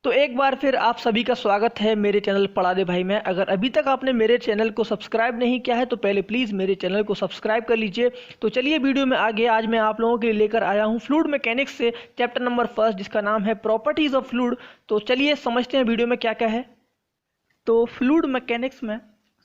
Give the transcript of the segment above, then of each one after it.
तो एक बार फिर आप सभी का स्वागत है मेरे चैनल पढ़ा दे भाई में। अगर अभी तक आपने मेरे चैनल को सब्सक्राइब नहीं किया है तो पहले प्लीज़ मेरे चैनल को सब्सक्राइब कर लीजिए। तो चलिए वीडियो में आगे आज मैं आप लोगों के लिए लेकर आया हूँ फ्लूइड मैकेनिक्स से चैप्टर नंबर 1 जिसका नाम है प्रॉपर्टीज़ ऑफ फ्लूइड। तो चलिए समझते हैं वीडियो में क्या क्या है। तो फ्लूइड मैकेनिक्स में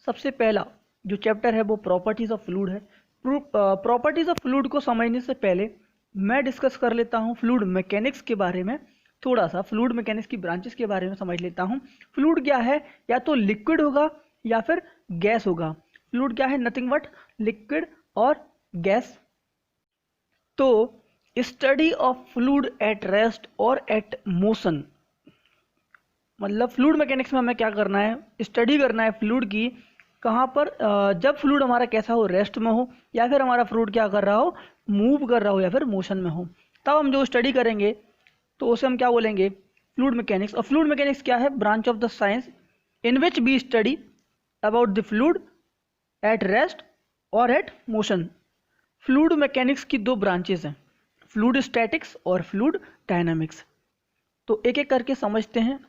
सबसे पहला जो चैप्टर है वो प्रॉपर्टीज़ ऑफ फ्लूइड है। प्रॉपर्टीज़ ऑफ फ्लूइड को समझने से पहले मैं डिस्कस कर लेता हूँ फ्लूइड मैकेनिक्स के बारे में। थोड़ा सा फ्लूइड मैकेनिक्स की ब्रांचेस के बारे में समझ लेता हूँ। फ्लूइड क्या है, या तो लिक्विड होगा या फिर गैस होगा। फ्लूइड क्या है, नथिंग बट लिक्विड और गैस। तो study of fluid at rest और एट मोशन, मतलब फ्लूइड मैकेनिक्स में हमें क्या करना है, स्टडी करना है फ्लूइड की। कहाँ पर, जब फ्लूइड हमारा कैसा हो, रेस्ट में हो या फिर हमारा फ्लूइड क्या कर रहा हो, मूव कर रहा हो या फिर मोशन में हो, तब हम जो स्टडी करेंगे तो उसे हम क्या बोलेंगे, फ्लूइड मैकेनिक्स। और फ्लूइड मैकेनिक्स क्या है, branch of the science in which we study about the fluid at rest और एट मोशन। फ्लूइड मैकेनिक्स की दो ब्रांचेस हैं, फ्लूइड स्टैटिक्स और फ्लूइड डायनामिक्स। तो एक एक करके समझते हैं।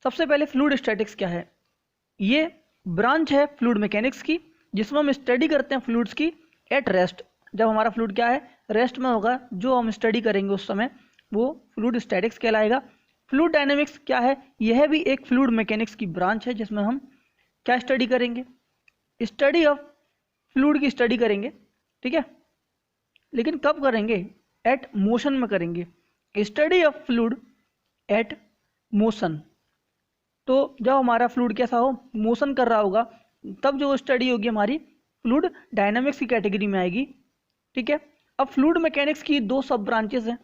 सबसे पहले फ्लूइड स्टैटिक्स क्या है, ये ब्रांच है फ्लूइड मैकेनिक्स की जिसमें हम स्टडी करते हैं फ्लूइड्स की एट रेस्ट। जब हमारा फ्लूइड क्या है, रेस्ट में होगा, जो हम स्टडी करेंगे उस समय वो फ्लूइड स्टैटिक्स कहलाएगा। फ्लूइड डायनेमिक्स क्या है, यह भी एक फ्लूइड मैकेनिक्स की ब्रांच है जिसमें हम क्या स्टडी करेंगे, स्टडी ऑफ फ्लूइड की स्टडी करेंगे। ठीक है, लेकिन कब करेंगे, एट मोशन में करेंगे, study of fluid at motion. तो जब हमारा फ्लूइड कैसा हो, मोशन कर रहा होगा, तब जो स्टडी होगी हमारी फ्लूइड डायनामिक्स की कैटेगरी में आएगी। ठीक है, अब फ्लूइड मैकेनिक्स की दो सब ब्रांचेस हैं।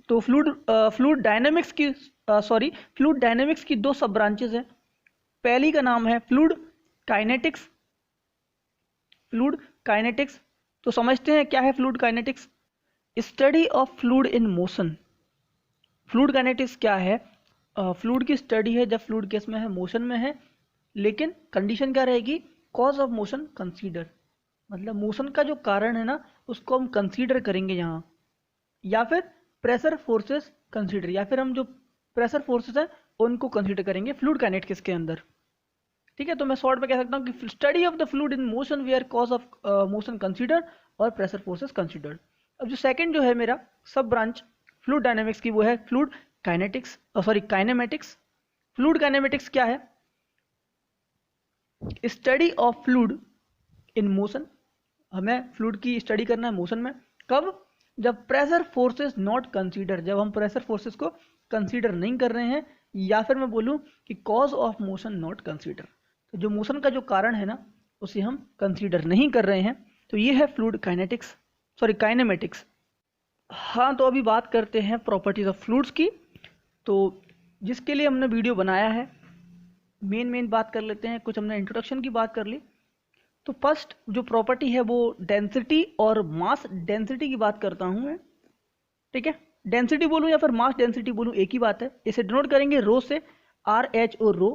तो फ्लूइड डायनेमिक्स की दो सब ब्रांचेस हैं। पहली का नाम है फ्लूइड काइनेटिक्स। तो समझते हैं क्या है fluid kinetics, study of fluid in motion. Fluid kinetics क्या है, फ्लूइड की स्टडी है जब फ्लूइड केस में है, मोशन में है, लेकिन कंडीशन क्या रहेगी, कॉज ऑफ मोशन कंसीडर, मतलब मोशन का जो कारण है ना उसको हम कंसीडर करेंगे यहाँ, या फिर प्रेशर फोर्सेस कंसीडर, या फिर हम जो प्रेशर फोर्सेस हैं उनको कंसीडर करेंगे फ्लूइड काइनेटिक्स के अंदर। ठीक है, तो मैं शॉर्ट में कह सकता हूँ कि study of the fluid in motion where cause of motion consider और प्रेशर फोर्सेस कंसीडर। अब जो सेकंड जो है मेरा सब ब्रांच फ्लूइड डायनेमिक्स की वो है फ्लूइड काइनेमेटिक्स। फ्लूइड काइनेमेटिक्स क्या है, study of fluid in motion. हमें फ्लूइड की स्टडी करना है मोशन में, कब, जब प्रेशर फोर्सेस नॉट कंसीडर, जब हम प्रेशर फोर्सेस को कंसीडर नहीं कर रहे हैं, या फिर मैं बोलूं कि cause of motion not consider, तो जो मोशन का जो कारण है ना उसे हम कंसीडर नहीं कर रहे हैं। तो ये है फ्लूइड काइनेमेटिक्स। हाँ, तो अभी बात करते हैं प्रॉपर्टीज ऑफ फ्लूइड्स की। तो जिसके लिए हमने वीडियो बनाया है, मेन बात कर लेते हैं, कुछ हमने इंट्रोडक्शन की बात कर ली। तो फर्स्ट जो प्रॉपर्टी है वो डेंसिटी और मास डेंसिटी की बात करता हूँ मैं। ठीक है, डेंसिटी बोलूँ या फिर मास डेंसिटी बोलूँ एक ही बात है। इसे डिनोट करेंगे रो से, RH और रो।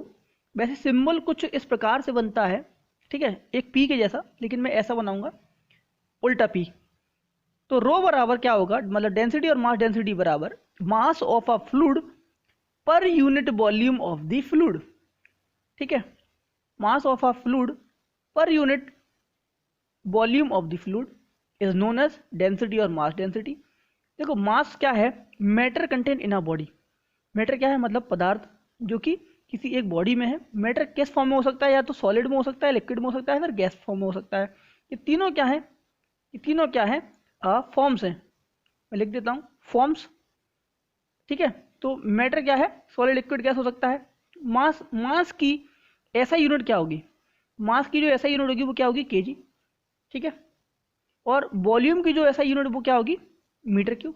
वैसे सिंबल कुछ इस प्रकार से बनता है, ठीक है, एक पी के जैसा, लेकिन मैं ऐसा बनाऊंगा, उल्टा पी। तो रो बराबर क्या होगा, मतलब डेंसिटी और मास डेंसिटी बराबर mass of a fluid per unit volume of the fluid. ठीक है, mass of a fluid per unit volume of the fluid is known as density और मास डेंसिटी। देखो मास क्या है, matter content in a body. Matter क्या है, मतलब पदार्थ जो कि किसी एक बॉडी में है। मैटर किस फॉर्म में हो सकता है, या तो सॉलिड में हो सकता है, लिक्विड में हो सकता है, फिर गैस फॉर्म में हो सकता है। ये तीनों क्या है, फॉर्म्स हैं। मैं लिख देता हूँ फॉर्म्स। ठीक है, तो मैटर क्या है, सॉलिड, लिक्विड, गैस हो सकता है। मास की ऐसा यूनिट क्या होगी, मास की जो ऐसा यूनिट होगी वो क्या होगी, केजी। ठीक है, और वॉल्यूम की जो ऐसा यूनिट वो क्या होगी, मीटर क्यूब।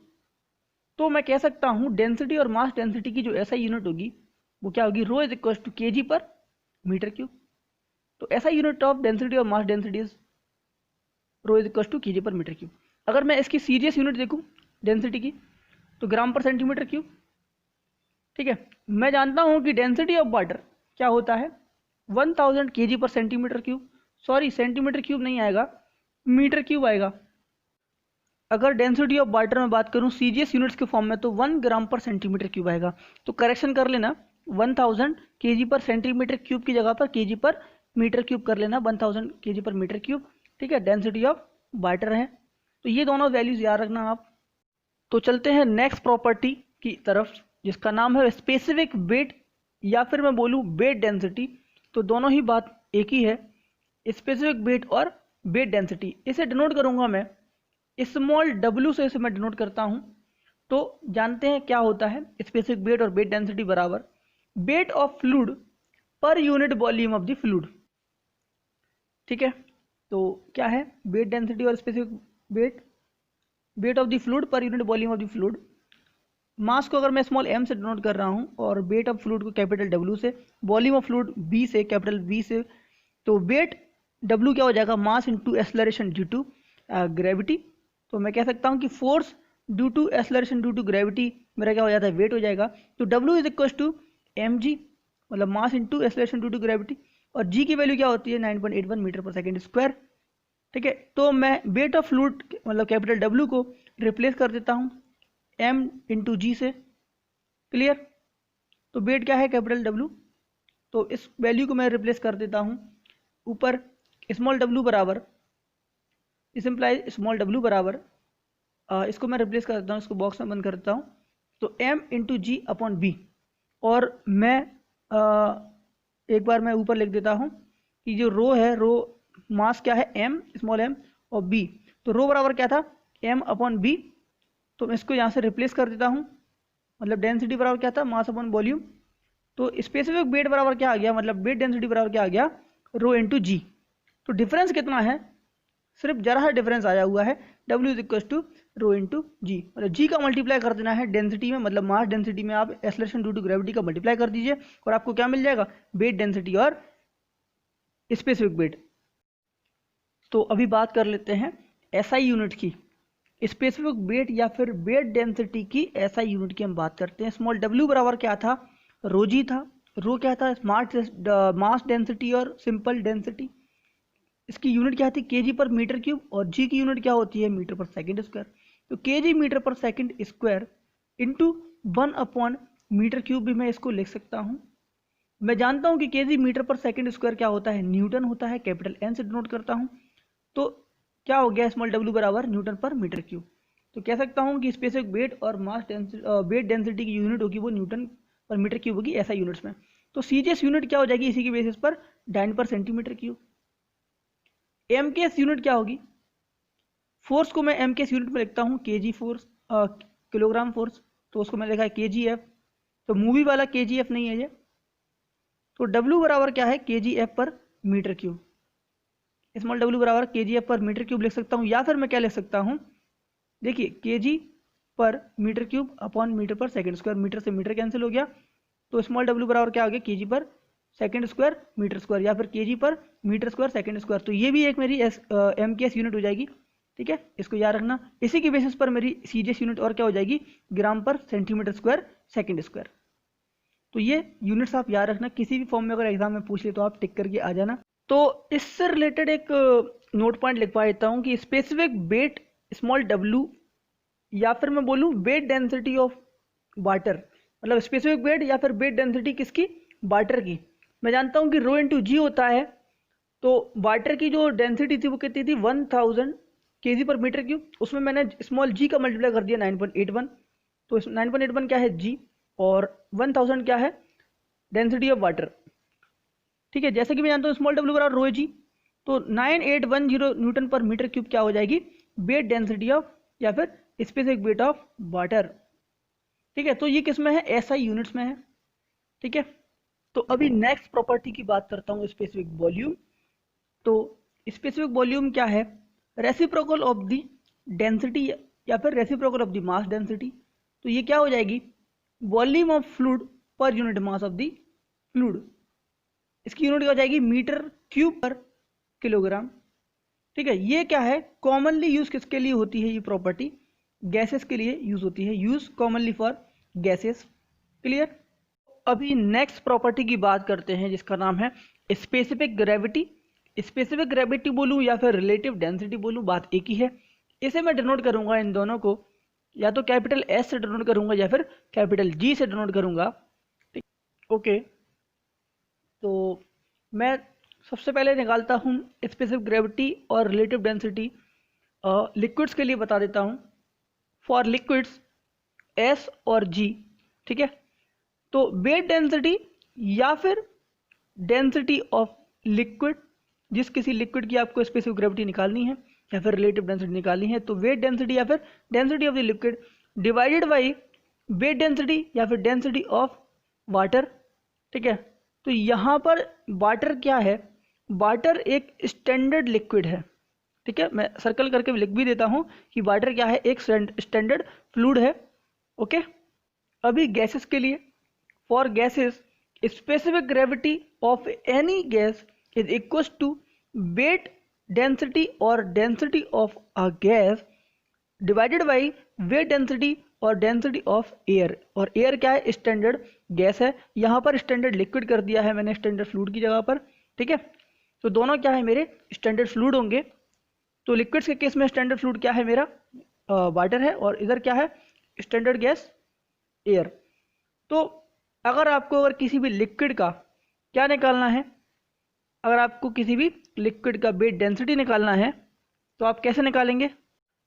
तो मैं कह सकता हूँ डेंसिटी और मास डेंसिटी की जो ऐसा यूनिट होगी वो क्या होगी, rho is equal to KG per metre cube. तो ऐसा यूनिट ऑफ डेंसिटी और mass density is rho is equal to KG per metre cube. अगर मैं इसकी सीरियस यूनिट देखूँ डेंसिटी की तो ग्राम पर सेंटीमीटर क्यूब। ठीक है, मैं जानता हूँ कि डेंसिटी ऑफ वाटर क्या होता है, 1000 केजी पर centimetre cube. Sorry, centimetre cube नहीं आएगा, मीटर क्यूब आएगा। अगर डेंसिटी ऑफ वाटर में बात करूं सीजीएस यूनिट्स के फॉर्म में तो 1 ग्राम पर सेंटीमीटर क्यूब आएगा। तो करेक्शन कर लेना, 1000 केजी पर सेंटीमीटर क्यूब की जगह पर केजी पर मीटर क्यूब कर लेना, 1000 केजी पर मीटर क्यूब। ठीक है, डेंसिटी ऑफ वाटर है। तो ये दोनों वैल्यूज याद रखना आप। तो चलते हैं नेक्स्ट प्रॉपर्टी की तरफ, जिसका नाम है स्पेसिफिक वेट या फिर मैं बोलूँ वेट डेंसिटी। तो दोनों ही बात एक ही है, स्पेसिफिक वेट और वेट डेंसिटी। इसे डिनोट करूंगा मैं स्मॉल w से, इसे मैं डिनोट करता हूं। तो जानते हैं क्या होता है स्पेसिफिक वेट और वेट डेंसिटी बराबर weight of fluid per unit volume of the fluid. ठीक है, तो क्या है वेट डेंसिटी और specific weight, weight of the fluid per unit volume of the fluid. Mass को अगर मैं स्मॉल m से डिनोट कर रहा हूं और वेट ऑफ फ्लूइड को कैपिटल W से, वॉल्यूम ऑफ फ्लूइड V से, कैपिटल V से। तो वेट W क्या हो जाएगा, mass into acceleration due to gravity. तो मैं कह सकता हूं कि force due to acceleration due to gravity मेरा क्या हो जाता है, वेट हो जाएगा। तो W is equal to mg, मतलब mass into acceleration due to gravity, और g की वैल्यू क्या होती है 9.81 मीटर पर सेकेंड स्क्वायर। ठीक है, तो मैं वेट ऑफ फ्लूइड मतलब कैपिटल W को रिप्लेस कर देता हूँ m इंटू जी से। क्लियर, तो वेट क्या है कैपिटल W, तो इस वैल्यू को मैं रिप्लेस कर देता हूँ ऊपर स्मॉल w बराबर, इस इम्प्लाइज स्मॉल w बराबर इसको मैं रिप्लेस कर देता हूँ, इसको बॉक्स में बंद कर देता हूँ। तो m इंटू जी अपॉन बी, और मैं एक बार मैं ऊपर लिख देता हूँ कि जो रो है, रो मास क्या है m स्मॉल m और b, तो रो बराबर क्या था m अपॉन b। तो मैं इसको यहाँ से रिप्लेस कर देता हूँ, मतलब डेंसिटी बराबर क्या था मास अपॉन वॉल्यूम। तो स्पेसिफिक वेट बराबर क्या आ गया, मतलब वेट डेंसिटी बराबर क्या आ गया, रो इंटू जी। तो डिफरेंस कितना है, सिर्फ जरा सा डिफरेंस आया हुआ है, W is equal to rho into जी, मतलब जी का मल्टीप्लाई कर देना है डेंसिटी में, मतलब मास डेंसिटी में आप एक्सेलरेशन ड्यू टू ग्रेविटी का मल्टीप्लाई कर दीजिए और आपको क्या मिल जाएगा, वेट डेंसिटी और स्पेसिफिक वेट। तो अभी बात कर लेते हैं SI यूनिट की, स्पेसिफिक वेट या फिर वेट डेंसिटी की SI यूनिट की हम बात करते हैं। स्मॉल w बराबर क्या था, रो जी था। रो क्या था, स्मार्ट मास डेंसिटी और सिंपल डेंसिटी। इसकी यूनिट क्या थी केजी पर मीटर क्यूब, और जी की यूनिट क्या होती है मीटर पर सेकंड स्क्वायर। तो KG metre per second square into 1 upon metre cube भी मैं इसको लिख सकता हूँ। मैं जानता हूँ कि KG metre per second square क्या होता है, न्यूटन होता है, कैपिटल N से डिनोट करता हूँ। तो क्या हो गया स्मॉल w बराबर न्यूटन पर मीटर क्यूब। तो कह सकता हूँ कि स्पेसिफिक वेट और मास वेट डेंसिटी की यूनिट होगी वो न्यूटन पर मीटर क्यूब होगी ऐसा यूनिट्स में। तो सीजीएस यूनिट क्या हो जाएगी इसी की बेसिस पर, डाइन पर सेंटीमीटर क्यूब। एमकेएस यूनिट क्या होगी, फोर्स को मैं एमकेएस यूनिट में लिखता हूँ केजी फोर्स, किलोग्राम फोर्स, तो उसको मैंने लिखा है केजीएफ। तो मूवी वाला केजीएफ नहीं है ये। तो W बराबर क्या है केजीएफ पर मीटर क्यूब, स्मॉल w बराबर केजीएफ पर मीटर क्यूब लिख सकता हूँ, या फिर मैं क्या लिख सकता हूँ, देखिए KG per metre cube upon metre per second square, metre से मीटर कैंसिल हो गया। तो स्मॉल w बराबर क्या हो गया केजी पर सेकंड स्क्वायर मीटर स्क्वायर, या फिर KG per metre square second square. तो ये भी एक मेरी एमकेएस यूनिट हो जाएगी। ठीक है, इसको याद रखना। इसी की बेसिस पर मेरी सीजीएस यूनिट और क्या हो जाएगी, ग्राम पर सेंटीमीटर स्क्वायर सेकंड स्क्वायर। तो ये यूनिट्स आप याद रखना, किसी भी फॉर्म में अगर एग्जाम में पूछ ले तो आप टिक करके आ जाना। तो इससे रिलेटेड एक नोट पॉइंट लिखवा देता हूँ कि स्पेसिफिक वेट स्मॉल w, या फिर मैं बोलूँ वेट डेंसिटी ऑफ वाटर, मतलब स्पेसिफिक वेट या फिर वेट डेंसिटी किसकी, वाटर की। मैं जानता हूँ कि रो इंटू जी होता है। तो वाटर की जो डेंसिटी थी वो कितनी थी 1000 केजी पर मीटर क्यूब, उसमें मैंने स्मॉल जी का मल्टीप्लाई कर दिया 9.81। तो 9.81 क्या है जी, और 1000 क्या है डेंसिटी ऑफ वाटर। ठीक है, जैसे कि मैं जानता हूँ स्मॉल w बराबर रो जी, तो 9810 न्यूटन पर मीटर क्यूब क्या हो जाएगी, वेट डेंसिटी ऑफ या फिर स्पेसिफिक वेट ऑफ वाटर। ठीक है, तो ये किस में है, एसआई यूनिट्स में है। ठीक है, तो अभी नेक्स्ट प्रॉपर्टी की बात करता हूँ स्पेसिफिक वॉल्यूम। तो स्पेसिफिक वॉल्यूम क्या है, रेसिप्रोकल ऑफ द डेंसिटी या फिर reciprocal of the mass density. तो ये क्या हो जाएगी, volume of fluid per unit mass of the fluid. इसकी यूनिट क्या हो जाएगी मीटर क्यूब पर किलोग्राम। ठीक है, ये क्या है, कॉमनली यूज किसके लिए होती है ये प्रॉपर्टी, गैसेस के लिए यूज होती है, use commonly for gases. Clear. अभी नेक्स्ट प्रॉपर्टी की बात करते हैं जिसका नाम है स्पेसिफिक ग्रेविटी। स्पेसिफिक ग्रेविटी बोलूं या फिर रिलेटिव डेंसिटी बोलूं, बात एक ही है। इसे मैं डिनोट करूंगा इन दोनों को या तो कैपिटल एस से डिनोट करूंगा या फिर कैपिटल जी से डिनोट करूंगा। ठीक, ओके। तो मैं सबसे पहले निकालता हूँ स्पेसिफिक ग्रेविटी और रिलेटिव डेंसिटी लिक्विड्स के लिए बता देता हूँ। फॉर लिक्विड्स एस और जी, ठीक है। तो वेट डेंसिटी या फिर डेंसिटी ऑफ लिक्विड, जिस किसी लिक्विड की आपको स्पेसिफिक ग्रेविटी निकालनी है या फिर रिलेटिव डेंसिटी निकालनी है, तो वेट डेंसिटी या फिर density of the liquid divided by weight density या फिर डेंसिटी ऑफ वाटर, ठीक है। तो यहाँ पर वाटर क्या है, वाटर एक स्टैंडर्ड लिक्विड है, ठीक है। मैं सर्कल करके लिख भी देता हूँ कि वाटर क्या है, एक स्टैंडर्ड फ्लूइड है, ओके। अभी गैसेस के लिए, for gases specific gravity of any gas is equal to weight density और density of a gas divided by weight density और डेंसिटी ऑफ एयर। और एयर क्या है, स्टैंडर्ड गैस है। यहाँ पर स्टैंडर्ड लिक्विड कर दिया है मैंने स्टैंडर्ड फ्लूइड की जगह पर, ठीक है। तो दोनों क्या है मेरे स्टैंडर्ड फ्लूइड होंगे। तो लिक्विड्स के केस में स्टैंडर्ड फ्लूइड क्या है मेरा, वाटर है, और इधर क्या है स्टैंडर्ड गैस एयर। तो अगर किसी भी लिक्विड का क्या निकालना है, अगर आपको किसी भी लिक्विड का वेट डेंसिटी निकालना है तो आप कैसे निकालेंगे।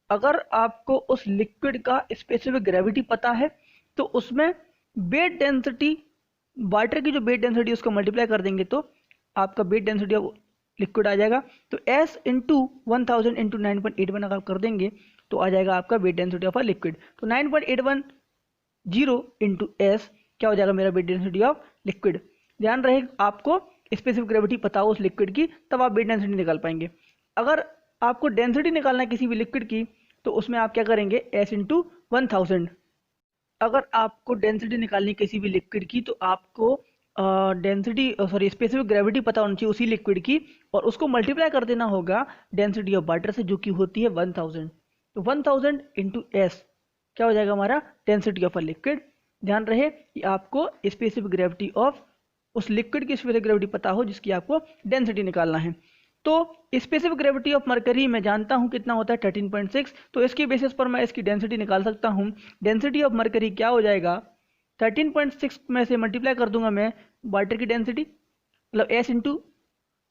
अगर आपको उस लिक्विड का स्पेसिफिक ग्रेविटी पता है तो उसमें वेट डेंसिटी, वाटर की जो वेट डेंसिटी उसको मल्टीप्लाई कर देंगे तो आपका वेट डेंसिटी ऑफ लिक्विड आ जाएगा। तो S इंटू 1000 इंटू 9.81 अगर आप कर देंगे तो आ जाएगा आपका weight density of a liquid. तो 9.81 इंटू S क्या हो जाएगा मेरा वेट डेंसिटी ऑफ लिक्विड। ध्यान रहे आपको स्पेसिफिक ग्रेविटी पता हो उस लिक्विड की, तब आप वेट डेंसिटी निकाल पाएंगे। अगर आपको डेंसिटी निकालना है किसी भी लिक्विड की तो उसमें आप क्या करेंगे S इंटू 1000। अगर आपको डेंसिटी निकालनी किसी भी लिक्विड की तो आपको स्पेसिफिक ग्रेविटी पता होनी चाहिए उसी लिक्विड की, और उसको मल्टीप्लाई कर देना होगा डेंसिटी ऑफ वाटर से जो कि होती है 1000। तो 1000 इंटू एस क्या हो जाएगा हमारा डेंसिटी ऑफ अ लिक्विड। ध्यान रहे कि आपको स्पेसिफिक ग्रेविटी ऑफ उस लिक्विड की स्पेसिफिक ग्रेविटी पता हो जिसकी आपको डेंसिटी निकालना है। तो स्पेसिफिक ग्रेविटी ऑफ मरकरी मैं जानता हूं कितना होता है 13.6, तो इसके बेसिस पर मैं इसकी डेंसिटी निकाल सकता हूं। डेंसिटी ऑफ मरकरी क्या हो जाएगा, 13.6 में से मल्टीप्लाई कर दूंगा मैं वाटर की डेंसिटी, मतलब S into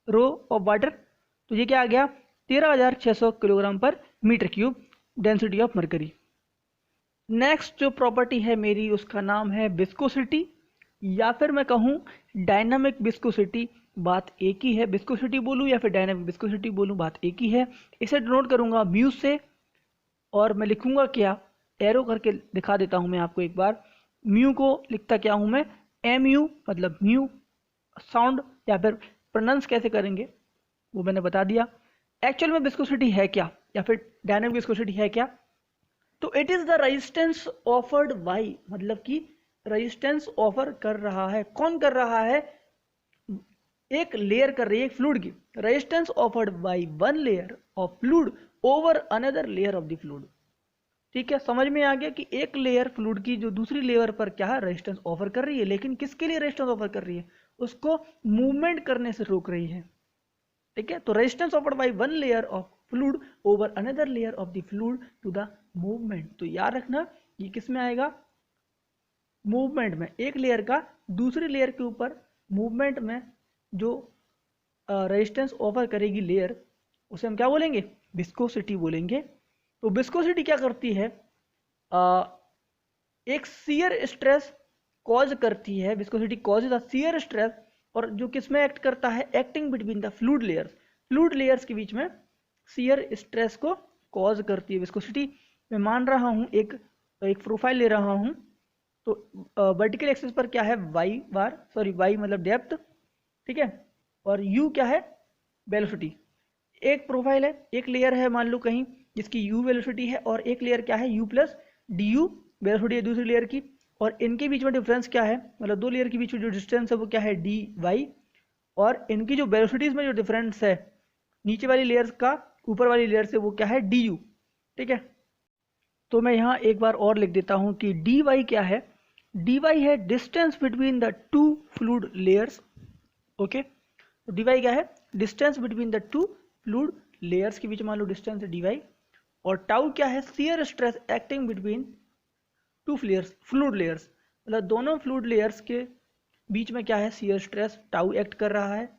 rho of water, तो ये क्या आ गया 13,600 kilogram per metre cube density of mercury. Next जो प्रॉपर्टी है मेरी उसका नाम है विस्कोसिटी या फिर मैं कहूँ डायनामिक विस्कोसिटी, बात एक ही है। विस्कोसिटी बोलूँ या फिर डायनामिक विस्कोसिटी बोलूँ, बात एक ही है। इसे डिनोट करूँगा म्यू से, और मैं लिखूँगा क्या, एरो करके दिखा देता हूँ मैं आपको एक बार। म्यू को लिखता क्या हूँ मैं, MU, मतलब म्यू। साउंड या फिर प्रोनाउंस कैसे करेंगे वो मैंने बता दिया। एक्चुअल में विस्कोसिटी है क्या या फिर डायनामिक विस्कोसिटी है क्या, तो it is the resistance offered by, मतलब कि रेजिस्टेंस ऑफर कर रहा है, कौन कर रहा है, एक लेयर कर रही है फ्लूइड की, resistance offered by one layer of fluid over another layer of the fluid. ठीक है, समझ में आ गया कि एक लेयर फ्लूइड की जो दूसरी लेयर पर क्या है रेजिस्टेंस ऑफर कर रही है, लेकिन किसके लिए रेजिस्टेंस ऑफर कर रही है, उसको मूवमेंट करने से रोक रही है। ठीक है, तो resistance offered by one layer of fluid over another layer of the fluid to the movement. तो याद रखना ये किस में आएगा, मूवमेंट में। एक लेयर का दूसरी लेयर के ऊपर मूवमेंट में जो रेजिस्टेंस ऑफर करेगी लेयर, उसे हम क्या बोलेंगे, विस्कोसिटी बोलेंगे। तो विस्कोसिटी क्या करती है, एक शियर स्ट्रेस कॉज करती है, viscosity causes the shear stress, और जो किस में एक्ट करता है, acting between the fluid layers, fluid layers के बीच में शियर स्ट्रेस को कॉज करती है विस्कोसिटी। मैं मान रहा हूँ एक प्रोफाइल ले रहा हूँ, तो वर्टिकल एक्सिस पर क्या है, वाई मतलब डेप्थ, ठीक है, और यू क्या है, वेलोसिटी। एक प्रोफाइल है, एक लेयर है मान लो कहीं जिसकी यू वेलोसिटी है, और एक लेयर क्या है you plus D you velocity है दूसरी लेयर की, और इनके बीच में डिफरेंस क्या है, मतलब दो लेयर के बीच में जो डिस्टेंस है वो क्या है डी वाई, और इनकी जो वेलोसिटीज में जो डिफरेंस है नीचे वाली लेयर्स का ऊपर वाली लेयर से वो क्या है डी यू। ठीक है, तो मैं यहाँ एक बार और लिख देता हूँ कि डी वाई क्या है, डी वाई है distance between the two fluid layers. Okay, तो डी वाई क्या है, distance between the two fluid layers के बीच मान लो डिस्टेंस है डी वाई, और टाउ क्या है, shear stress acting between two fluid layers, मतलब दोनों फ्लूइड लेयर्स के बीच में क्या है, शियर स्ट्रेस टाउ एक्ट कर रहा है।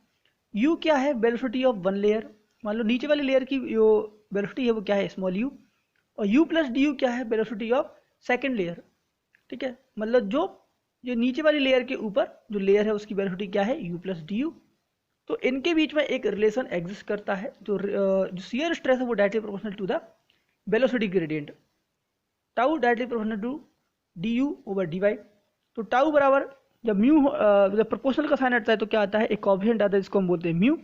यू क्या है, वेलोसिटी ऑफ वन लेयर, मान लो नीचे वाली लेयर की जो वेलोसिटी है वो क्या है, स्मॉल यू। और यू प्लस डी यू क्या है, वेलोसिटी ऑफ सेकेंड लेयर। ठीक है, मतलब जो नीचे वाली लेयर के ऊपर जो लेयर है उसकी वेलोसिटी क्या है, यू प्लस डी यू। तो इनके बीच में एक रिलेशन एग्जिस्ट करता है, जो शियर स्ट्रेस है वो directly proportional to the velocity gradient, tau directly proportional to D you over D Y. तो टाउ बराबर जब जब प्रोपोर्शनल का साइन आता है तो क्या आता है, एक कोएफिशिएंट आता है जिसको हम बोलते हैं म्यू।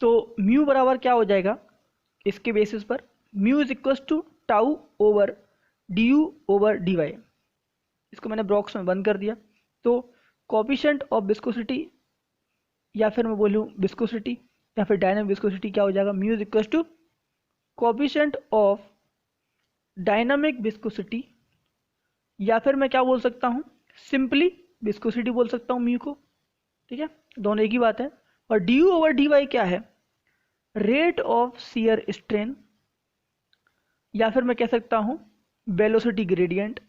तो म्यू बराबर क्या हो जाएगा, इसके बेसिस पर mu is equal to tau over D you over D Y. इसको मैंने बॉक्स में बंद कर दिया। तो कोएफिशिएंट ऑफ विस्कोसिटी, या फिर मैं बोलूँ विस्कोसिटी या फिर डायनामिक विस्कोसिटी क्या हो जाएगा, mu is equal to coefficient of dynamic viscosity, या फिर मैं क्या बोल सकता हूँ, सिंपली विस्कोसिटी बोल सकता हूँ म्यू को। ठीक है, दोनों एक ही बात है। और D you over D Y क्या है, रेट ऑफ शियर स्ट्रेन, या फिर मैं कह सकता हूँ velocity gradient.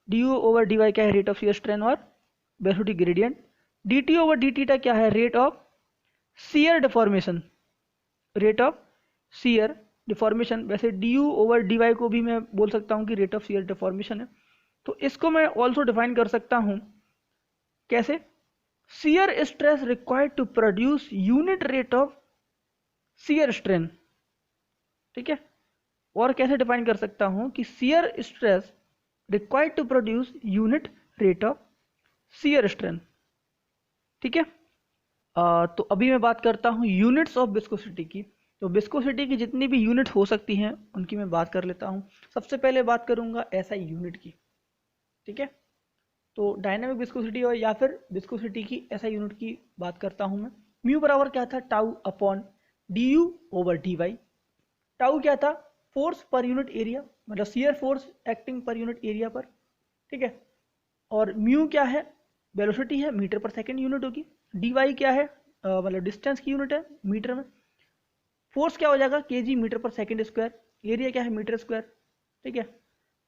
D you over D Y क्या है, रेट ऑफ शियर स्ट्रेन और velocity gradient. D t over d theta क्या है, rate of shear deformation, rate of shear deformation. वैसे d you over D y को भी मैं बोल सकता हूँ कि रेट ऑफ शियर डिफॉर्मेशन है। तो इसको मैं ऑल्सो डिफाइन कर सकता हूँ कैसे, shear stress required to produce unit rate of shear strain. ठीक है, और कैसे डिफाइन कर सकता हूँ कि shear stress required to produce unit rate of shear strain. ठीक है, तो अभी मैं बात करता हूँ यूनिट्स ऑफ विस्कोसिटी की। तो विस्कोसिटी की जितनी भी यूनिट हो सकती हैं उनकी मैं बात कर लेता हूँ। सबसे पहले बात करूँगा एसआई यूनिट की। ठीक है, तो डायनामिक विस्कोसिटी और या फिर विस्कोसिटी की एसआई यूनिट की बात करता हूँ मैं। म्यू बराबर क्या था, tau upon D you over D Y. टाउ क्या था, फोर्स पर यूनिट एरिया, मतलब shear force acting per unit area पर। ठीक है, और म्यू क्या है, वेलोसिटी है, मीटर पर सेकेंड यूनिट होगी। डी वाई क्या है, मतलब डिस्टेंस की यूनिट है मीटर में। फोर्स क्या हो जाएगा, केजी मीटर पर सेकेंड स्क्वायर। एरिया क्या है, मीटर स्क्वायर। ठीक है,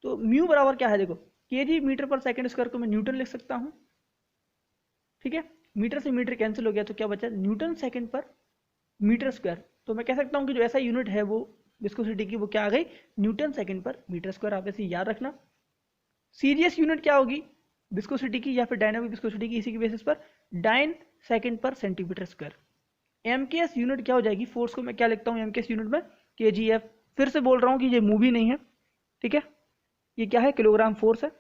तो म्यू बराबर क्या है, देखो केजी मीटर पर सेकेंड स्क्वायर को मैं न्यूटन लिख सकता हूँ। ठीक है, मीटर से मीटर कैंसिल हो गया तो क्या बचा, न्यूटन सेकेंड पर मीटर स्क्वायर। तो मैं कह सकता हूँ कि जो ऐसा यूनिट है वो विस्कोसिटी की वो क्या आ गई, न्यूटन सेकेंड पर मीटर स्क्वायर। आप ऐसे याद रखना। सीरियस यूनिट क्या होगी विस्कोसिटी की या फिर डायनामिक विस्कोसिटी की, इसी की बेसिस पर डाइन सेकेंड पर सेंटीमीटर स्क्वायर। एमकेएस यूनिट क्या हो जाएगी, फोर्स को मैं क्या लिखता हूँ एमकेएस यूनिट में, केजीएफ। फिर से बोल रहा हूँ कि ये मूवी नहीं है। ठीक है, ये क्या है, किलोग्राम फोर्स है।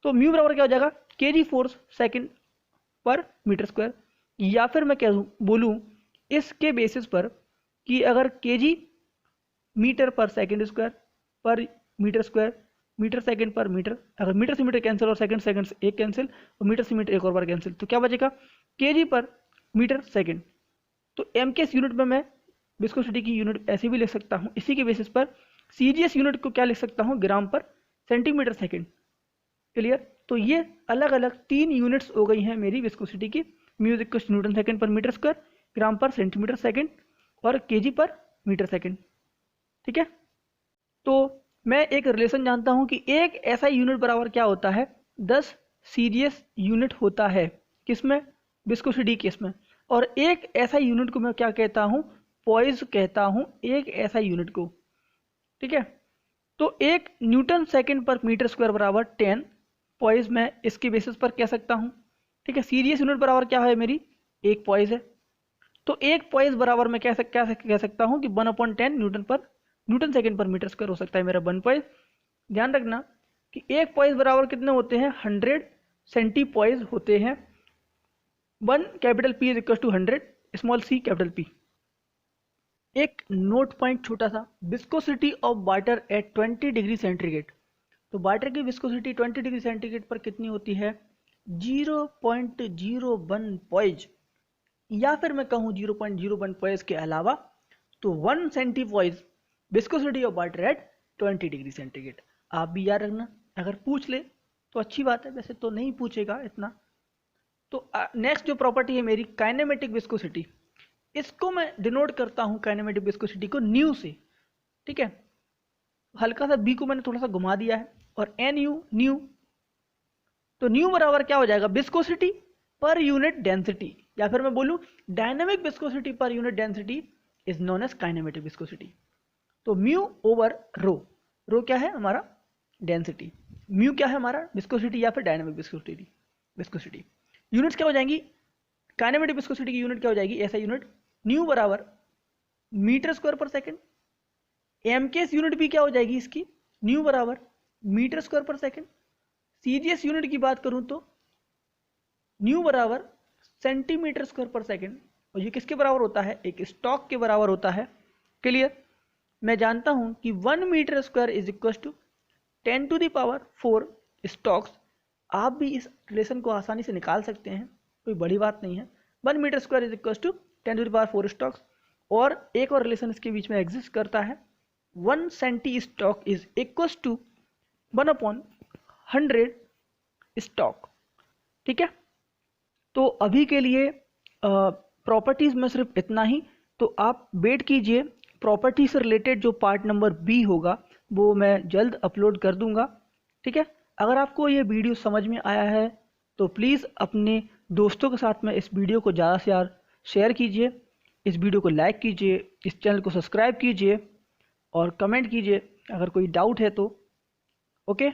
तो म्यू बराबर क्या हो जाएगा, केजी फोर्स सेकेंड पर मीटर स्क्वायर। या फिर मैं क्या बोलूँ इसके बेसिस पर कि अगर केजी मीटर पर सेकेंड स्क्वायर पर मीटर स्क्वायर, मीटर सेकेंड पर मीटर, अगर मीटर से मीटर कैंसिल और सेकंड सेकंड से एक कैंसिल और मीटर से मीटर एक और बार कैंसिल, तो क्या बचेगा, केजी पर मीटर सेकेंड। तो एम के यूनिट में मैं विस्कोसिटी की यूनिट ऐसे भी लिख सकता हूँ। इसी के बेसिस पर सीजीएस यूनिट को क्या लिख सकता हूँ, ग्राम पर सेंटीमीटर सेकेंड। क्लियर, तो ये अलग अलग 3 यूनिट्स हो गई हैं मेरी विस्कोसिटी की। म्यू इक्वल न्यूटन सेकेंड पर मीटर स्क्वायर, ग्राम पर सेंटीमीटर सेकेंड और केजी पर मीटर सेकेंड। ठीक है, तो मैं एक रिलेशन जानता हूं कि एक ऐसा यूनिट बराबर क्या होता है, 10 सीरियस यूनिट होता है किसमें, विस्कोसिटी केस में। और एक ऐसा यूनिट को मैं क्या कहता हूं, पॉइज कहता हूं, एक ऐसा यूनिट को। ठीक है, तो एक न्यूटन सेकंड पर मीटर स्क्वायर बराबर 10 पॉइज मैं इसके बेसिस पर कह सकता हूं। ठीक है, सीरियस यूनिट बराबर क्या है मेरी, एक पॉइज है। तो एक पॉइज बराबर मैं कह सकता हूं कि 1/10 न्यूटन सेकेंड पर मीटर स्क्वायर हो सकता है मेरा 1 पॉइज। ध्यान रखना कि एक पॉइज बराबर कितने होते हैं, 100 सेंटीपॉइज होते हैं। 1 capital P is equal to 100 small C capital P. एक नोट पॉइंट छोटा सा, viscosity of water at 20 degree centigrade. तो वाटर की विस्कोसिटी 20 डिग्री सेंटीग्रेड पर कितनी होती है, 0.01 पॉइज, या फिर मैं कहूँ 0.01 पॉइज के अलावा तो 1 centipoise viscosity of water at 20 degree centigrade. आप भी याद रखना, अगर पूछ ले तो अच्छी बात है, वैसे तो नहीं पूछेगा इतना। तो नेक्स्ट जो प्रॉपर्टी है मेरी, काइनेमेटिक विस्कोसिटी। इसको मैं डिनोट करता हूं काइनेमेटिक विस्कोसिटी को न्यू से, ठीक है। हल्का सा बी को मैंने थोड़ा सा घुमा दिया है, और एन यू न्यू, तो न्यू बराबर क्या हो जाएगा, विस्कोसिटी पर यूनिट डेंसिटी, या फिर मैं बोलूं dynamic viscosity per unit density is known as kinematic viscosity. तो म्यू ओवर रो, रो क्या है हमारा डेंसिटी, म्यू क्या है हमारा विस्कोसिटी या फिर डायनामिक विस्कोसिटी, विस्कोसिटी। यूनिट्स क्या हो जाएंगी, काइनेमेटिक विस्कोसिटी की यूनिट क्या हो जाएगी, ऐसा यूनिट न्यू बराबर मीटर स्क्वायर पर सेकंड, एम के यूनिट भी क्या हो जाएगी इसकी, न्यू बराबर मीटर स्क्वायर पर सेकंड। सीजीएस यूनिट की बात करूं तो न्यू बराबर सेंटीमीटर स्क्वायर पर सेकंड, और ये किसके बराबर होता है, एक स्टॉक के बराबर होता है। क्लियर, मैं जानता हूं कि 1 metre square is equal to 10⁴ stokes. आप भी इस रिलेशन को आसानी से निकाल सकते हैं, कोई बड़ी बात नहीं है। 1 metre square is equal to 10⁴ stokes, और एक और रिलेशन इसके बीच में एग्जिस्ट करता है, 1 centistoke is equal to 1/100 stoke, ठीक है। तो अभी के लिए प्रॉपर्टीज में सिर्फ इतना ही। तो आप वेट कीजिए, प्रॉपर्टी से रिलेटेड जो पार्ट नंबर बी होगा वो मैं जल्द अपलोड कर दूंगा, ठीक है। अगर आपको ये वीडियो समझ में आया है तो प्लीज़ अपने दोस्तों के साथ में इस वीडियो को ज़्यादा से ज़्यादा शेयर कीजिए, इस वीडियो को लाइक कीजिए, इस चैनल को सब्सक्राइब कीजिए और कमेंट कीजिए अगर कोई डाउट है तो। ओके।